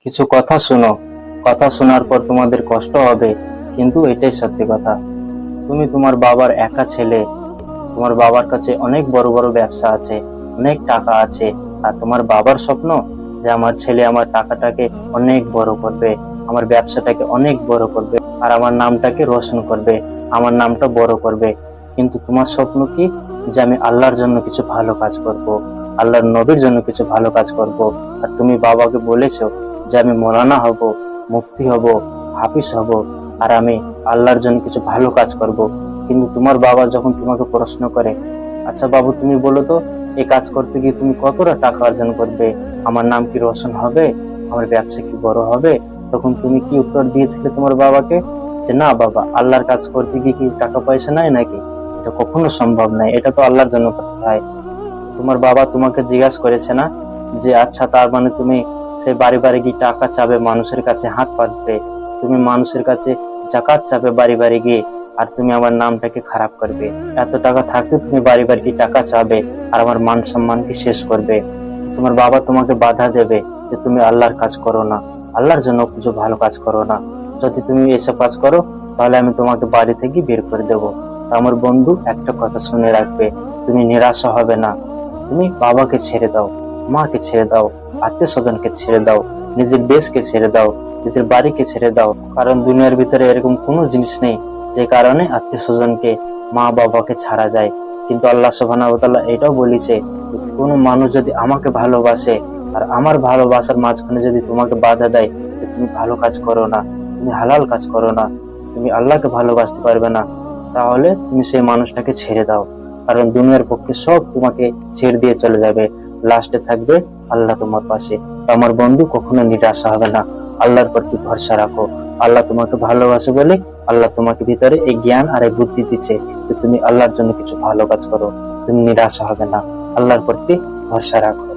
কিছু কথা শোনো। কথা শোনার পর তোমাদের কষ্ট হবে, কিন্তু এটাই সত্যি কথা। তুমি তোমার বাবার একা ছেলে। তোমার বাবার কাছে অনেক বড় বড় ব্যবসা আছে, অনেক টাকা আছে। আর তোমার বাবার স্বপ্ন যে আমার ছেলে আমার টাকাটাকে অনেক বড় করবে, আমার ব্যবসাটাকে অনেক বড় করবে, আর আমার নামটাকে রোশন করবে, আমার নামটা বড় করবে। কিন্তু তোমার স্বপ্ন কি? যে আমি আল্লাহর জন্য কিছু ভালো কাজ করব, আল্লাহর নবীর জন্য কিছু ভালো কাজ করব। আর তুমি বাবাকে বলেছো যে আমি মৌলানা হব, মুফতি হব, হাফিজ হব, আর আমি আল্লাহর জন্য কিছু ভালো কাজ করব। কিন্তু তোমার বাবা যখন তোমাকে প্রশ্ন করে, আচ্ছা বাবু তুমি বলো তো, এই কাজ করতে গিয়ে তুমি কতটা টাকা অর্জন করবে, আমার নাম কি রোশন হবে, আমার ব্যবসা কি বড় হবে, তখন তুমি কি উত্তর দিয়েছিলে তোমার বাবাকে? যে না বাবা, আল্লাহর কাজ করতে গিয়ে কি টাকা পয়সা নাই নাকি? এটা কখনো সম্ভব নয়, এটা তো আল্লাহর জন্য করতে হয়। তোমার বাবা তোমাকে জিজ্ঞাসা করেছে না যে আচ্ছা তার মানে তুমি সে বাড়ি বাড়ি গিয়ে টাকা চাবে, মানুষের কাছে হাত পাতবে, তুমি মানুষের কাছে জাকাত চাবে বাড়ি বাড়ি গিয়ে, আর তুমি আমার নামটাকে খারাপ করবে? এত টাকা থাকতে তুমি বাড়ি বাড়ি গিয়ে টাকা চাবে আর আমার মান সম্মানকে শেষ করবে? তোমার বাবা তোমাকে বাধা দেবে যে তুমি আল্লাহর কাজ করো না, আল্লাহর জন্য কিছু ভালো কাজ করো না। যদি তুমি এসব কাজ করো তাহলে আমি তোমাকে বাড়ি থেকে বের করে দেবো। আমার বন্ধু একটা কথা শুনে রাখবে, তুমি নিরাশা হবে না। তুমি বাবাকে ছেড়ে দাও, মাকে ছেড়ে দাও, আত্মীয় স্বজনকে ছেড়ে দাও, নিজের দেশকে ছেড়ে দাও, নিজের বাড়িকে ছেড়ে দাও। কারণ দুনিয়ার ভিতরে এরকম কোনো জিনিস নেই যে কারণে আত্মীয় স্বজনকে, মা বাবাকে ছাড়া যায়। কিন্তু আল্লাহ সুবহানাহু ওয়া তাআলা এটাও বলেছে, কোনো মানুষ যদি আমাকে ভালোবাসে আর আমার ভালোবাসার মাঝখানে যদি তোমাকে বাধা দেয় যে তুমি ভালো কাজ করো না, তুমি হালাল কাজ করো না, তুমি আল্লাহকে ভালোবাসতে পারবে না, তাহলে তুমি সেই মানুষটাকে ছেড়ে দাও। কারণ দুনিয়ার পক্ষে সব তোমাকে ছেড়ে দিয়ে চলে যাবে, লাস্টে থাকবে আল্লাহ তোমার পাশে। তো আমার বন্ধু, কখনো নিরাশা হবে না, আল্লাহর প্রতি ভরসা রাখো। আল্লাহ তোমাকে ভালোবাসে বলে আল্লাহ তোমাকে ভিতরে এই জ্ঞান আর এই বুদ্ধি দিচ্ছে যে তুমি আল্লাহর জন্য কিছু ভালো কাজ করো। তুমি নিরাশা হবে না, আল্লাহর প্রতি ভরসা রাখো।